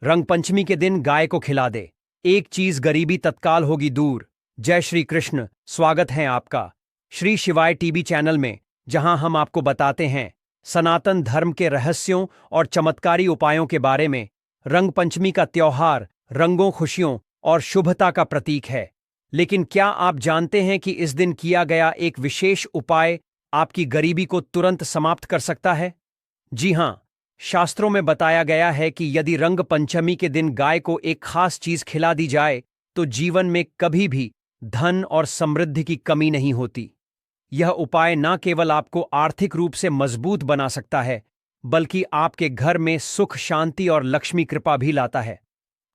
रंग पंचमी के दिन गाय को खिला दे, एक चीज गरीबी तत्काल होगी दूर। जय श्री कृष्ण। स्वागत है आपका श्री शिवाय टीवी चैनल में, जहां हम आपको बताते हैं सनातन धर्म के रहस्यों और चमत्कारी उपायों के बारे में। रंग पंचमी का त्योहार रंगों, खुशियों और शुभता का प्रतीक है। लेकिन क्या आप जानते हैं कि इस दिन किया गया एक विशेष उपाय आपकी गरीबी को तुरंत समाप्त कर सकता है? जी हां, शास्त्रों में बताया गया है कि यदि रंग पंचमी के दिन गाय को एक खास चीज खिला दी जाए तो जीवन में कभी भी धन और समृद्धि की कमी नहीं होती। यह उपाय न केवल आपको आर्थिक रूप से मजबूत बना सकता है, बल्कि आपके घर में सुख, शांति और लक्ष्मी कृपा भी लाता है।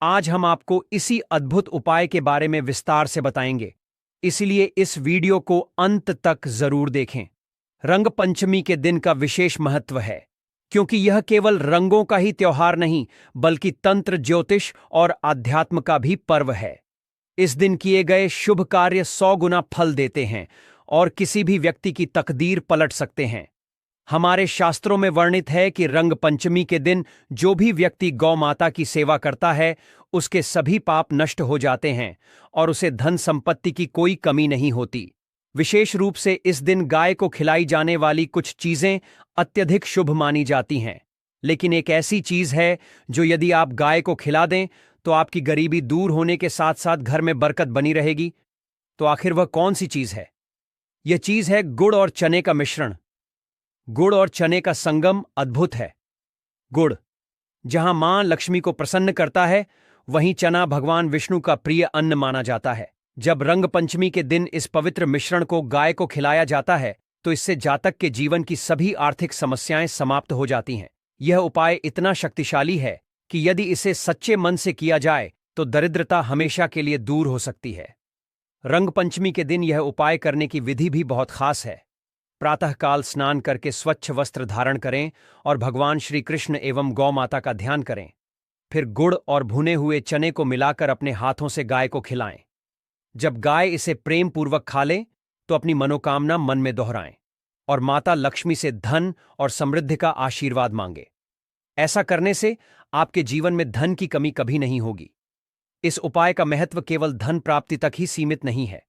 आज हम आपको इसी अद्भुत उपाय के बारे में विस्तार से बताएंगे, इसलिए इस वीडियो को अंत तक जरूर देखें। रंग पंचमी के दिन का विशेष महत्व है, क्योंकि यह केवल रंगों का ही त्योहार नहीं, बल्कि तंत्र, ज्योतिष और आध्यात्म का भी पर्व है। इस दिन किए गए शुभ कार्य 100 गुना फल देते हैं और किसी भी व्यक्ति की तकदीर पलट सकते हैं। हमारे शास्त्रों में वर्णित है कि रंग पंचमी के दिन जो भी व्यक्ति गौ माता की सेवा करता है, उसके सभी पाप नष्ट हो जाते हैं और उसे धन संपत्ति की कोई कमी नहीं होती। विशेष रूप से इस दिन गाय को खिलाई जाने वाली कुछ चीजें अत्यधिक शुभ मानी जाती हैं। लेकिन एक ऐसी चीज है जो यदि आप गाय को खिला दें तो आपकी गरीबी दूर होने के साथ साथ घर में बरकत बनी रहेगी। तो आखिर वह कौन सी चीज है? यह चीज है गुड़ और चने का मिश्रण। गुड़ और चने का संगम अद्भुत है। गुड़ जहां मां लक्ष्मी को प्रसन्न करता है, वहीं चना भगवान विष्णु का प्रिय अन्न माना जाता है। जब रंग पंचमी के दिन इस पवित्र मिश्रण को गाय को खिलाया जाता है तो इससे जातक के जीवन की सभी आर्थिक समस्याएं समाप्त हो जाती हैं। यह उपाय इतना शक्तिशाली है कि यदि इसे सच्चे मन से किया जाए तो दरिद्रता हमेशा के लिए दूर हो सकती है। रंग पंचमी के दिन यह उपाय करने की विधि भी बहुत खास है। प्रातःकाल स्नान करके स्वच्छ वस्त्र धारण करें और भगवान श्री कृष्ण एवं गौ माता का ध्यान करें। फिर गुड़ और भुने हुए चने को मिलाकर अपने हाथों से गाय को खिलाएं। जब गाय इसे प्रेम पूर्वक खा ले तो अपनी मनोकामना मन में दोहराएं और माता लक्ष्मी से धन और समृद्धि का आशीर्वाद मांगे। ऐसा करने से आपके जीवन में धन की कमी कभी नहीं होगी। इस उपाय का महत्व केवल धन प्राप्ति तक ही सीमित नहीं है,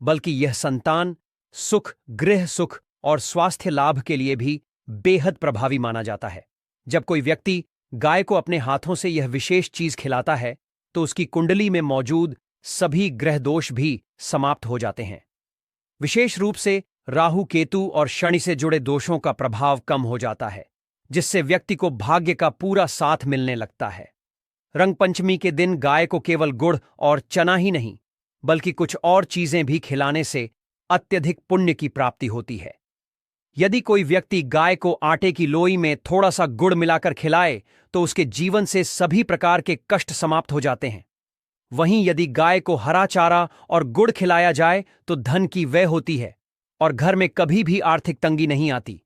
बल्कि यह संतान सुख, गृह सुख और स्वास्थ्य लाभ के लिए भी बेहद प्रभावी माना जाता है। जब कोई व्यक्ति गाय को अपने हाथों से यह विशेष चीज खिलाता है तो उसकी कुंडली में मौजूद सभी ग्रह दोष भी समाप्त हो जाते हैं। विशेष रूप से राहु, केतु और शनि से जुड़े दोषों का प्रभाव कम हो जाता है, जिससे व्यक्ति को भाग्य का पूरा साथ मिलने लगता है। रंग पंचमी के दिन गाय को केवल गुड़ और चना ही नहीं, बल्कि कुछ और चीजें भी खिलाने से अत्यधिक पुण्य की प्राप्ति होती है। यदि कोई व्यक्ति गाय को आटे की लोई में थोड़ा सा गुड़ मिलाकर खिलाए तो उसके जीवन से सभी प्रकार के कष्ट समाप्त हो जाते हैं। वहीं यदि गाय को हरा चारा और गुड़ खिलाया जाए तो धन की व्यय होती है और घर में कभी भी आर्थिक तंगी नहीं आती।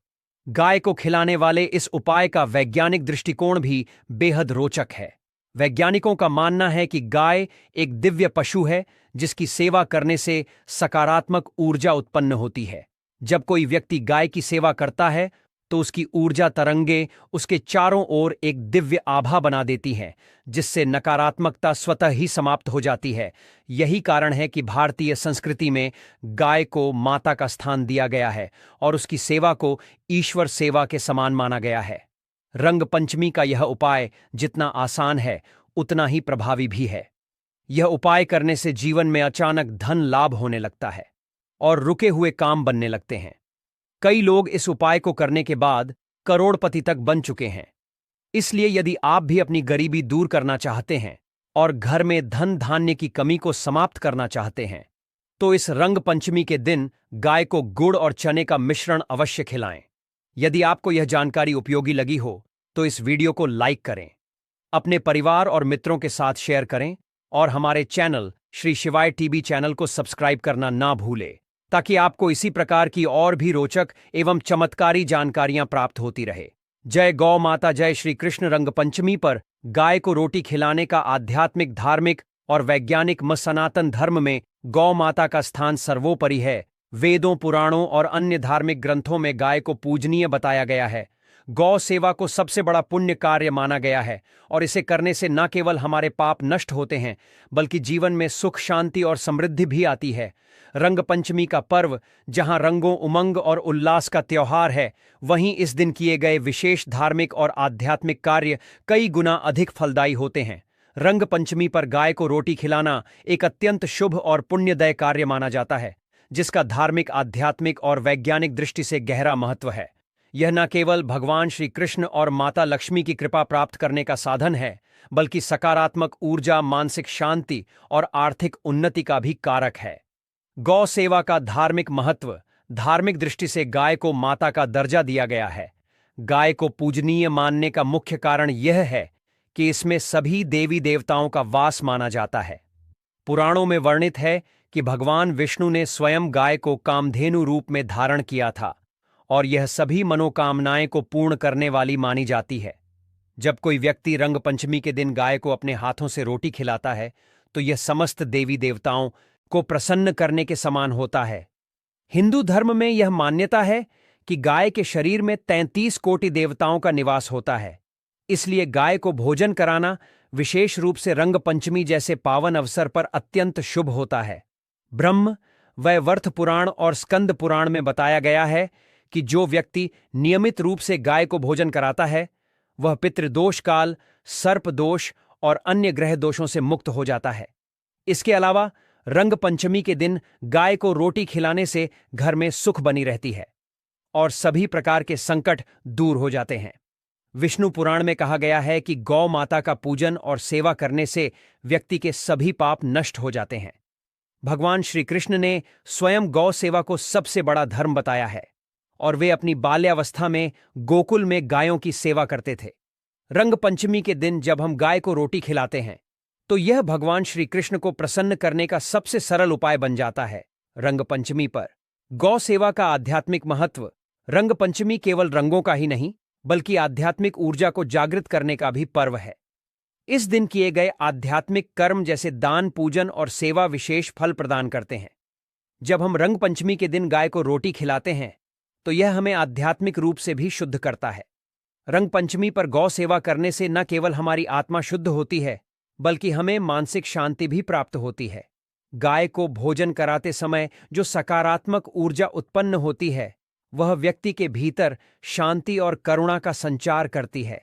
गाय को खिलाने वाले इस उपाय का वैज्ञानिक दृष्टिकोण भी बेहद रोचक है। वैज्ञानिकों का मानना है कि गाय एक दिव्य पशु है जिसकी सेवा करने से सकारात्मक ऊर्जा उत्पन्न होती है। जब कोई व्यक्ति गाय की सेवा करता है तो उसकी ऊर्जा तरंगे उसके चारों ओर एक दिव्य आभा बना देती हैं, जिससे नकारात्मकता स्वतः ही समाप्त हो जाती है। यही कारण है कि भारतीय संस्कृति में गाय को माता का स्थान दिया गया है और उसकी सेवा को ईश्वर सेवा के समान माना गया है। रंग पंचमी का यह उपाय जितना आसान है, उतना ही प्रभावी भी है। यह उपाय करने से जीवन में अचानक धन लाभ होने लगता है और रुके हुए काम बनने लगते हैं। कई लोग इस उपाय को करने के बाद करोड़पति तक बन चुके हैं। इसलिए यदि आप भी अपनी गरीबी दूर करना चाहते हैं और घर में धन धान्य की कमी को समाप्त करना चाहते हैं, तो इस रंग पंचमी के दिन गाय को गुड़ और चने का मिश्रण अवश्य खिलाएं। यदि आपको यह जानकारी उपयोगी लगी हो तो इस वीडियो को लाइक करें, अपने परिवार और मित्रों के साथ शेयर करें और हमारे चैनल श्री शिवाय टीवी चैनल को सब्सक्राइब करना ना भूलें, ताकि आपको इसी प्रकार की और भी रोचक एवं चमत्कारी जानकारियां प्राप्त होती रहे। जय गौ माता। जय श्री कृष्ण। रंग पंचमी पर गाय को रोटी खिलाने का आध्यात्मिक, धार्मिक और वैज्ञानिक मत। सनातन धर्म में गौ माता का स्थान सर्वोपरि है। वेदों, पुराणों और अन्य धार्मिक ग्रंथों में गाय को पूजनीय बताया गया है। गौ सेवा को सबसे बड़ा पुण्य कार्य माना गया है और इसे करने से न केवल हमारे पाप नष्ट होते हैं बल्कि जीवन में सुख, शांति और समृद्धि भी आती है। रंग पंचमी का पर्व जहां रंगों, उमंग और उल्लास का त्योहार है, वहीं इस दिन किए गए विशेष धार्मिक और आध्यात्मिक कार्य कई गुना अधिक फलदायी होते हैं। रंग पंचमी पर गाय को रोटी खिलाना एक अत्यंत शुभ और पुण्यदायक कार्य माना जाता है, जिसका धार्मिक, आध्यात्मिक और वैज्ञानिक दृष्टि से गहरा महत्व है। यह न केवल भगवान श्री कृष्ण और माता लक्ष्मी की कृपा प्राप्त करने का साधन है, बल्कि सकारात्मक ऊर्जा, मानसिक शांति और आर्थिक उन्नति का भी कारक है। गौ सेवा का धार्मिक महत्व। धार्मिक दृष्टि से गाय को माता का दर्जा दिया गया है। गाय को पूजनीय मानने का मुख्य कारण यह है कि इसमें सभी देवी देवताओं का वास माना जाता है। पुराणों में वर्णित है कि भगवान विष्णु ने स्वयं गाय को कामधेनु रूप में धारण किया था और यह सभी मनोकामनाएं को पूर्ण करने वाली मानी जाती है। जब कोई व्यक्ति रंग पंचमी के दिन गाय को अपने हाथों से रोटी खिलाता है तो यह समस्त देवी देवताओं को प्रसन्न करने के समान होता है। हिंदू धर्म में यह मान्यता है कि गाय के शरीर में 33 कोटि देवताओं का निवास होता है, इसलिए गाय को भोजन कराना विशेष रूप से रंग पंचमी जैसे पावन अवसर पर अत्यंत शुभ होता है। ब्रह्म वैवर्त पुराण और स्कंद पुराण में बताया गया है कि जो व्यक्ति नियमित रूप से गाय को भोजन कराता है वह पितृदोष काल, सर्प दोष और अन्य ग्रह दोषों से मुक्त हो जाता है। इसके अलावा रंग पंचमी के दिन गाय को रोटी खिलाने से घर में सुख बनी रहती है और सभी प्रकार के संकट दूर हो जाते हैं। विष्णु पुराण में कहा गया है कि गौ माता का पूजन और सेवा करने से व्यक्ति के सभी पाप नष्ट हो जाते हैं। भगवान श्री कृष्ण ने स्वयं गौ सेवा को सबसे बड़ा धर्म बताया है और वे अपनी बाल्यावस्था में गोकुल में गायों की सेवा करते थे। रंग पंचमी के दिन जब हम गाय को रोटी खिलाते हैं तो यह भगवान श्री कृष्ण को प्रसन्न करने का सबसे सरल उपाय बन जाता है। रंग पंचमी पर गौ सेवा का आध्यात्मिक महत्व। रंग पंचमी केवल रंगों का ही नहीं बल्कि आध्यात्मिक ऊर्जा को जागृत करने का भी पर्व है। इस दिन किए गए आध्यात्मिक कर्म जैसे दान, पूजन और सेवा विशेष फल प्रदान करते हैं। जब हम रंग पंचमी के दिन गाय को रोटी खिलाते हैं तो यह हमें आध्यात्मिक रूप से भी शुद्ध करता है। रंग पंचमी पर गौ सेवा करने से न केवल हमारी आत्मा शुद्ध होती है बल्कि हमें मानसिक शांति भी प्राप्त होती है। गाय को भोजन कराते समय जो सकारात्मक ऊर्जा उत्पन्न होती है वह व्यक्ति के भीतर शांति और करुणा का संचार करती है।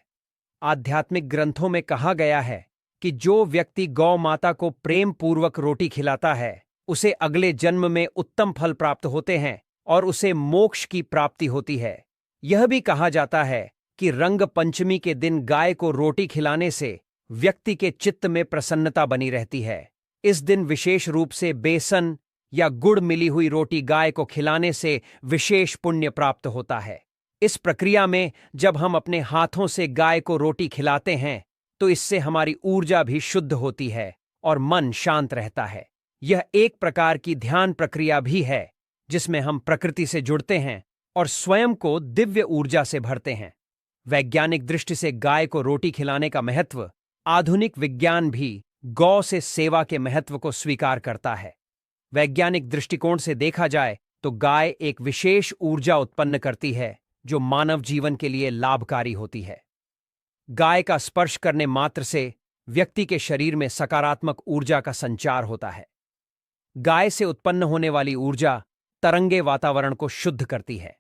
आध्यात्मिक ग्रंथों में कहा गया है कि जो व्यक्ति गौ माता को प्रेम पूर्वक रोटी खिलाता है उसे अगले जन्म में उत्तम फल प्राप्त होते हैं और उसे मोक्ष की प्राप्ति होती है। यह भी कहा जाता है कि रंग पंचमी के दिन गाय को रोटी खिलाने से व्यक्ति के चित्त में प्रसन्नता बनी रहती है। इस दिन विशेष रूप से बेसन या गुड़ मिली हुई रोटी गाय को खिलाने से विशेष पुण्य प्राप्त होता है। इस प्रक्रिया में जब हम अपने हाथों से गाय को रोटी खिलाते हैं तो इससे हमारी ऊर्जा भी शुद्ध होती है और मन शांत रहता है। यह एक प्रकार की ध्यान प्रक्रिया भी है जिसमें हम प्रकृति से जुड़ते हैं और स्वयं को दिव्य ऊर्जा से भरते हैं। वैज्ञानिक दृष्टि से गाय को रोटी खिलाने का महत्व। आधुनिक विज्ञान भी गौ से सेवा के महत्व को स्वीकार करता है। वैज्ञानिक दृष्टिकोण से देखा जाए तो गाय एक विशेष ऊर्जा उत्पन्न करती है जो मानव जीवन के लिए लाभकारी होती है। गाय का स्पर्श करने मात्र से व्यक्ति के शरीर में सकारात्मक ऊर्जा का संचार होता है। गाय से उत्पन्न होने वाली ऊर्जा तरंगे वातावरण को शुद्ध करती है।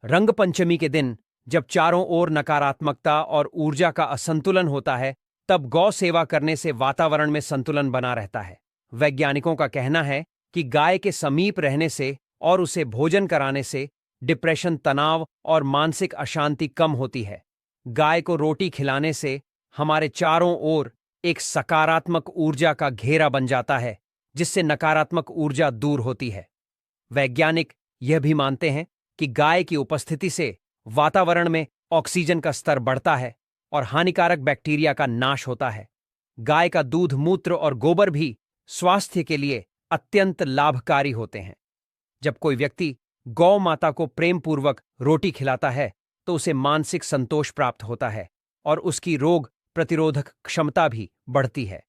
रंग पंचमी के दिन जब चारों ओर नकारात्मकता और ऊर्जा का असंतुलन होता है तब गौ सेवा करने से वातावरण में संतुलन बना रहता है। वैज्ञानिकों का कहना है कि गाय के समीप रहने से और उसे भोजन कराने से डिप्रेशन, तनाव और मानसिक अशांति कम होती है। गाय को रोटी खिलाने से हमारे चारों ओर एक सकारात्मक ऊर्जा का घेरा बन जाता है जिससे नकारात्मक ऊर्जा दूर होती है। वैज्ञानिक यह भी मानते हैं कि गाय की उपस्थिति से वातावरण में ऑक्सीजन का स्तर बढ़ता है और हानिकारक बैक्टीरिया का नाश होता है। गाय का दूध, मूत्र और गोबर भी स्वास्थ्य के लिए अत्यंत लाभकारी होते हैं। जब कोई व्यक्ति गौ माता को प्रेम पूर्वक रोटी खिलाता है तो उसे मानसिक संतोष प्राप्त होता है और उसकी रोग प्रतिरोधक क्षमता भी बढ़ती है।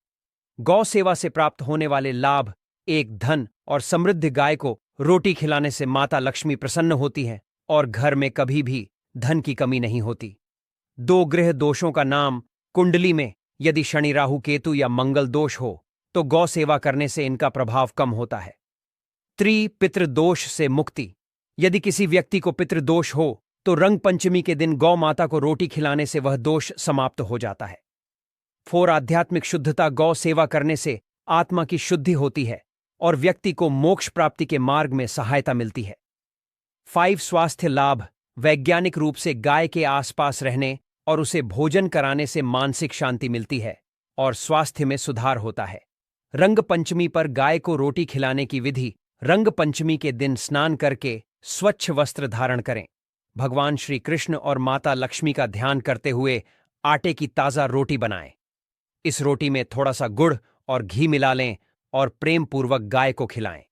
गौ सेवा से प्राप्त होने वाले लाभ। एक, धन और समृद्ध। गाय को रोटी खिलाने से माता लक्ष्मी प्रसन्न होती हैं और घर में कभी भी धन की कमी नहीं होती। दो ग्रह दोषों का नाम कुंडली में यदि शनि राहु केतु या मंगल दोष हो तो गौ सेवा करने से इनका प्रभाव कम होता है। पितृदोष से मुक्ति। यदि किसी व्यक्ति को पितृदोष हो तो रंग पंचमी के दिन गौ माता को रोटी खिलाने से वह दोष समाप्त हो जाता है। आध्यात्मिक शुद्धता। गौ सेवा करने से आत्मा की शुद्धि होती है और व्यक्ति को मोक्ष प्राप्ति के मार्ग में सहायता मिलती है। स्वास्थ्य लाभ। वैज्ञानिक रूप से गाय के आसपास रहने और उसे भोजन कराने से मानसिक शांति मिलती है और स्वास्थ्य में सुधार होता है। रंग पंचमी पर गाय को रोटी खिलाने की विधि। रंग पंचमी के दिन स्नान करके स्वच्छ वस्त्र धारण करें। भगवान श्री कृष्ण और माता लक्ष्मी का ध्यान करते हुए आटे की ताज़ा रोटी बनाएं। इस रोटी में थोड़ा सा गुड़ और घी मिला लें और प्रेम पूर्वक गाय को खिलाएं।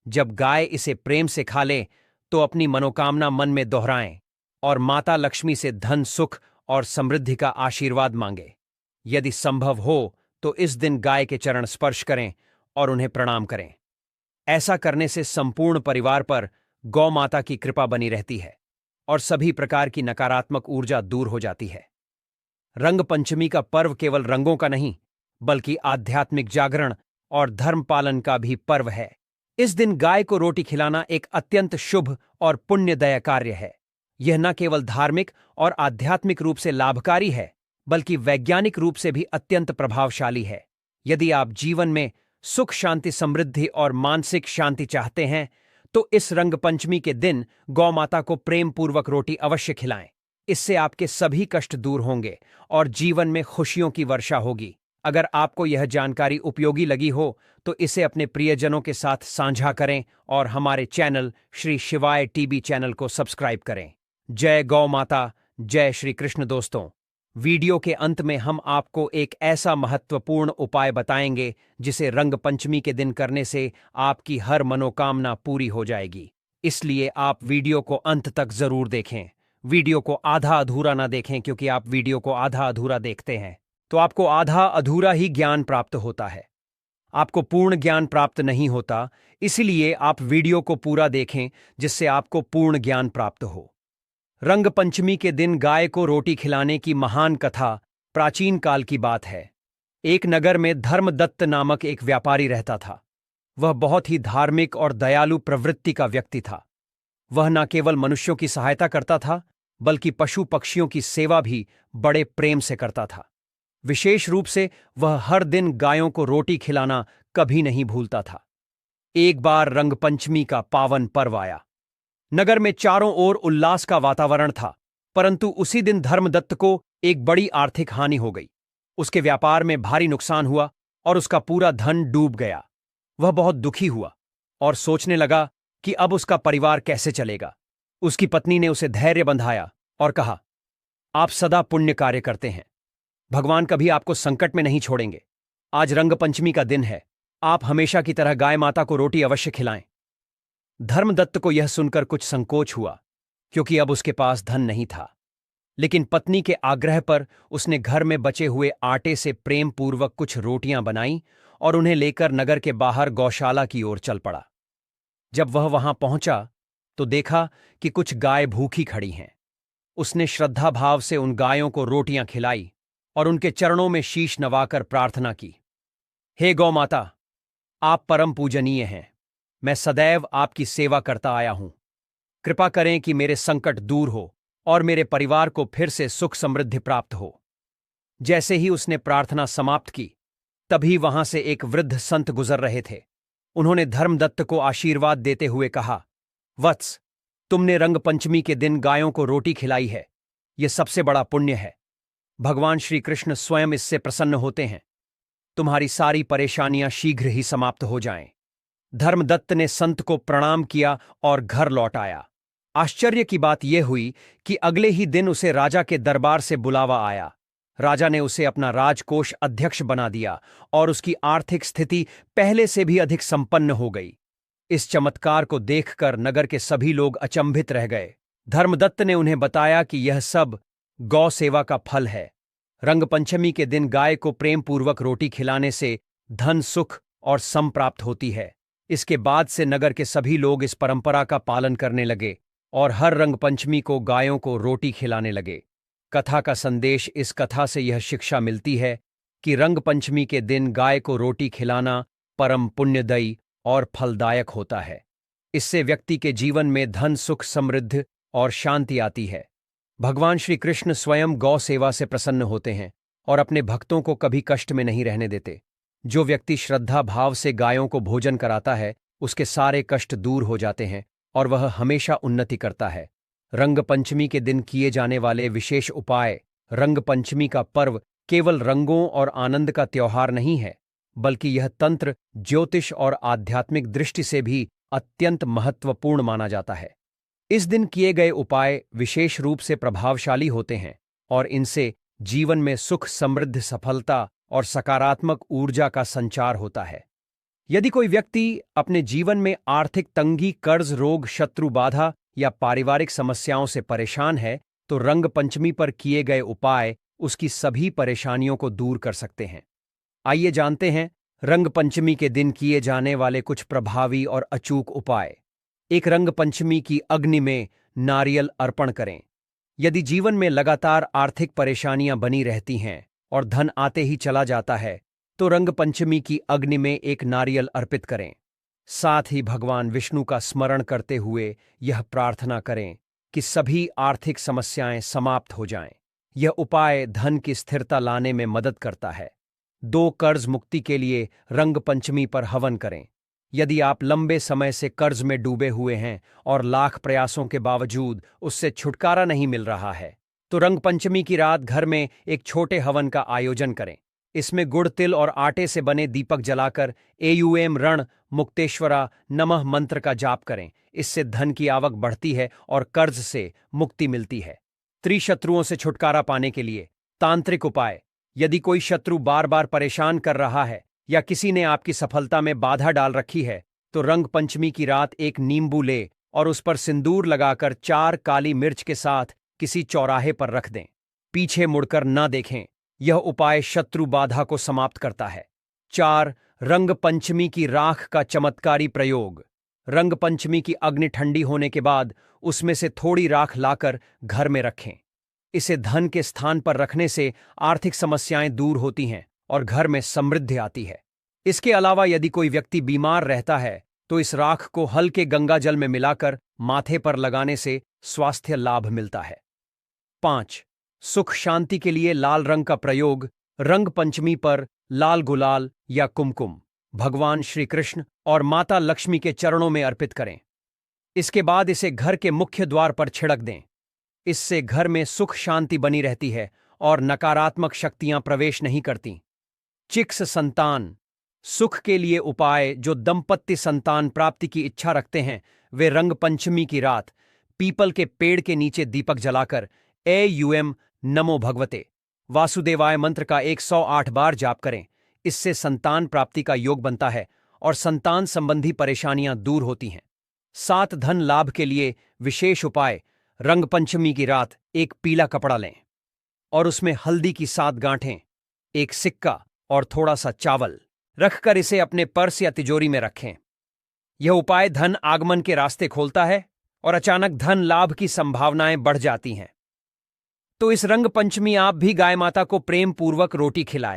जब गाय इसे प्रेम से खा ले तो अपनी मनोकामना मन में दोहराएं और माता लक्ष्मी से धन सुख और समृद्धि का आशीर्वाद मांगे। यदि संभव हो तो इस दिन गाय के चरण स्पर्श करें और उन्हें प्रणाम करें। ऐसा करने से संपूर्ण परिवार पर गौ माता की कृपा बनी रहती है और सभी प्रकार की नकारात्मक ऊर्जा दूर हो जाती है। रंग पंचमी का पर्व केवल रंगों का नहीं बल्कि आध्यात्मिक जागरण और धर्म पालन का भी पर्व है। इस दिन गाय को रोटी खिलाना एक अत्यंत शुभ और पुण्यदायक कार्य है। यह न केवल धार्मिक और आध्यात्मिक रूप से लाभकारी है बल्कि वैज्ञानिक रूप से भी अत्यंत प्रभावशाली है। यदि आप जीवन में सुख शांति समृद्धि और मानसिक शांति चाहते हैं तो इस रंग पंचमी के दिन गौ माता को प्रेम पूर्वक रोटी अवश्य खिलाएं। इससे आपके सभी कष्ट दूर होंगे और जीवन में खुशियों की वर्षा होगी। अगर आपको यह जानकारी उपयोगी लगी हो तो इसे अपने प्रियजनों के साथ साझा करें और हमारे चैनल श्री शिवाय टीवी चैनल को सब्सक्राइब करें। जय गौ माता, जय श्री कृष्ण। दोस्तों, वीडियो के अंत में हम आपको एक ऐसा महत्वपूर्ण उपाय बताएंगे जिसे रंग पंचमी के दिन करने से आपकी हर मनोकामना पूरी हो जाएगी। इसलिए आप वीडियो को अंत तक जरूर देखें। वीडियो को आधा अधूरा ना देखें, क्योंकि आप वीडियो को आधा अधूरा देखते हैं तो आपको आधा अधूरा ही ज्ञान प्राप्त होता है, आपको पूर्ण ज्ञान प्राप्त नहीं होता। इसलिए आप वीडियो को पूरा देखें जिससे आपको पूर्ण ज्ञान प्राप्त हो। रंग पंचमी के दिन गाय को रोटी खिलाने की महान कथा प्राचीन काल की बात है। एक नगर में धर्मदत्त नामक एक व्यापारी रहता था। वह बहुत ही धार्मिक और दयालु प्रवृत्ति का व्यक्ति था। वह न केवल मनुष्यों की सहायता करता था बल्कि पशु पक्षियों की सेवा भी बड़े प्रेम से करता था। विशेष रूप से वह हर दिन गायों को रोटी खिलाना कभी नहीं भूलता था। एक बार रंग पंचमी का पावन पर्व आया। नगर में चारों ओर उल्लास का वातावरण था, परंतु उसी दिन धर्मदत्त को एक बड़ी आर्थिक हानि हो गई। उसके व्यापार में भारी नुकसान हुआ और उसका पूरा धन डूब गया। वह बहुत दुखी हुआ और सोचने लगा कि अब उसका परिवार कैसे चलेगा। उसकी पत्नी ने उसे धैर्य बंधाया और कहा, आप सदा पुण्य कार्य करते हैं, भगवान कभी आपको संकट में नहीं छोड़ेंगे। आज रंग पंचमी का दिन है, आप हमेशा की तरह गाय माता को रोटी अवश्य खिलाएं। धर्मदत्त को यह सुनकर कुछ संकोच हुआ, क्योंकि अब उसके पास धन नहीं था। लेकिन पत्नी के आग्रह पर उसने घर में बचे हुए आटे से प्रेम पूर्वक कुछ रोटियां बनाई और उन्हें लेकर नगर के बाहर गौशाला की ओर चल पड़ा। जब वह वहां पहुंचा तो देखा कि कुछ गाय भूखी खड़ी हैं। उसने श्रद्धा भाव से उन गायों को रोटियां खिलाई और उनके चरणों में शीश नवाकर प्रार्थना की, हे गौ माता, आप परम पूजनीय हैं। मैं सदैव आपकी सेवा करता आया हूं। कृपा करें कि मेरे संकट दूर हो और मेरे परिवार को फिर से सुख समृद्धि प्राप्त हो। जैसे ही उसने प्रार्थना समाप्त की, तभी वहां से एक वृद्ध संत गुजर रहे थे। उन्होंने धर्मदत्त को आशीर्वाद देते हुए कहा, वत्स, तुमने रंग पंचमी के दिन गायों को रोटी खिलाई है, यह सबसे बड़ा पुण्य है। भगवान श्री कृष्ण स्वयं इससे प्रसन्न होते हैं। तुम्हारी सारी परेशानियां शीघ्र ही समाप्त हो जाएं। धर्मदत्त ने संत को प्रणाम किया और घर लौट आया। आश्चर्य की बात यह हुई कि अगले ही दिन उसे राजा के दरबार से बुलावा आया। राजा ने उसे अपना राजकोष अध्यक्ष बना दिया और उसकी आर्थिक स्थिति पहले से भी अधिक संपन्न हो गई। इस चमत्कार को देखकर नगर के सभी लोग अचंभित रह गए। धर्मदत्त ने उन्हें बताया कि यह सब गौ सेवा का फल है। रंग पंचमी के दिन गाय को प्रेम पूर्वक रोटी खिलाने से धन सुख और सम प्राप्त होती है। इसके बाद से नगर के सभी लोग इस परंपरा का पालन करने लगे और हर रंग पंचमी को गायों को रोटी खिलाने लगे। कथा का संदेश: इस कथा से यह शिक्षा मिलती है कि रंग पंचमी के दिन गाय को रोटी खिलाना परम पुण्यदायी और फलदायक होता है। इससे व्यक्ति के जीवन में धन, सुख, समृद्धि और शांति आती है। भगवान श्री कृष्ण स्वयं गौ सेवा से प्रसन्न होते हैं और अपने भक्तों को कभी कष्ट में नहीं रहने देते। जो व्यक्ति श्रद्धा भाव से गायों को भोजन कराता है, उसके सारे कष्ट दूर हो जाते हैं और वह हमेशा उन्नति करता है। रंग पंचमी के दिन किए जाने वाले विशेष उपाय: रंग पंचमी का पर्व केवल रंगों और आनंद का त्योहार नहीं है, बल्कि यह तंत्र, ज्योतिष और आध्यात्मिक दृष्टि से भी अत्यंत महत्वपूर्ण माना जाता है। इस दिन किए गए उपाय विशेष रूप से प्रभावशाली होते हैं और इनसे जीवन में सुख, समृद्धि, सफलता और सकारात्मक ऊर्जा का संचार होता है। यदि कोई व्यक्ति अपने जीवन में आर्थिक तंगी, कर्ज, रोग, शत्रु बाधा या पारिवारिक समस्याओं से परेशान है, तो रंग पंचमी पर किए गए उपाय उसकी सभी परेशानियों को दूर कर सकते हैं। आइए जानते हैं रंग पंचमी के दिन किए जाने वाले कुछ प्रभावी और अचूक उपाय। एक, रंग पंचमी की अग्नि में नारियल अर्पण करें। यदि जीवन में लगातार आर्थिक परेशानियां बनी रहती हैं और धन आते ही चला जाता है, तो रंग पंचमी की अग्नि में एक नारियल अर्पित करें। साथ ही भगवान विष्णु का स्मरण करते हुए यह प्रार्थना करें कि सभी आर्थिक समस्याएं समाप्त हो जाएं। यह उपाय धन की स्थिरता लाने में मदद करता है। 2, कर्ज मुक्ति के लिए रंग पंचमी पर हवन करें। यदि आप लंबे समय से कर्ज में डूबे हुए हैं और लाख प्रयासों के बावजूद उससे छुटकारा नहीं मिल रहा है, तो रंग पंचमी की रात घर में एक छोटे हवन का आयोजन करें। इसमें गुड़, तिल और आटे से बने दीपक जलाकर एयूएम रण मुक्तेश्वरा नमः मंत्र का जाप करें। इससे धन की आवक बढ़ती है और कर्ज से मुक्ति मिलती है। त्रिशत्रुओं से छुटकारा पाने के लिए तांत्रिक उपाय: यदि कोई शत्रु बार बार परेशान कर रहा है या किसी ने आपकी सफलता में बाधा डाल रखी है, तो रंग पंचमी की रात एक नींबू ले और उस पर सिंदूर लगाकर 4 काली मिर्च के साथ किसी चौराहे पर रख दें। पीछे मुड़कर न देखें। यह उपाय शत्रु बाधा को समाप्त करता है। 4, रंग पंचमी की राख का चमत्कारी प्रयोग। रंग पंचमी की अग्नि ठंडी होने के बाद उसमें से थोड़ी राख लाकर घर में रखें। इसे धन के स्थान पर रखने से आर्थिक समस्याएं दूर होती हैं और घर में समृद्धि आती है। इसके अलावा यदि कोई व्यक्ति बीमार रहता है, तो इस राख को हल्के गंगा जल में मिलाकर माथे पर लगाने से स्वास्थ्य लाभ मिलता है। 5, सुख शांति के लिए लाल रंग का प्रयोग। रंग पंचमी पर लाल गुलाल या कुमकुम भगवान श्री कृष्ण और माता लक्ष्मी के चरणों में अर्पित करें। इसके बाद इसे घर के मुख्य द्वार पर छिड़क दें। इससे घर में सुख शांति बनी रहती है और नकारात्मक शक्तियां प्रवेश नहीं करती। चिक्स संतान सुख के लिए उपाय: जो दंपत्ति संतान प्राप्ति की इच्छा रखते हैं, वे रंग पंचमी की रात पीपल के पेड़ के नीचे दीपक जलाकर एयूएम नमो भगवते वासुदेवाय मंत्र का 108 बार जाप करें। इससे संतान प्राप्ति का योग बनता है और संतान संबंधी परेशानियां दूर होती हैं। 7, धन लाभ के लिए विशेष उपाय: रंग पंचमी की रात एक पीला कपड़ा लें और उसमें हल्दी की 7 गांठें, एक सिक्का और थोड़ा सा चावल रखकर इसे अपने पर्स या तिजोरी में रखें। यह उपाय धन आगमन के रास्ते खोलता है और अचानक धन लाभ की संभावनाएं बढ़ जाती हैं। तो इस रंग पंचमी आप भी गाय माता को प्रेम पूर्वक रोटी खिलाएं।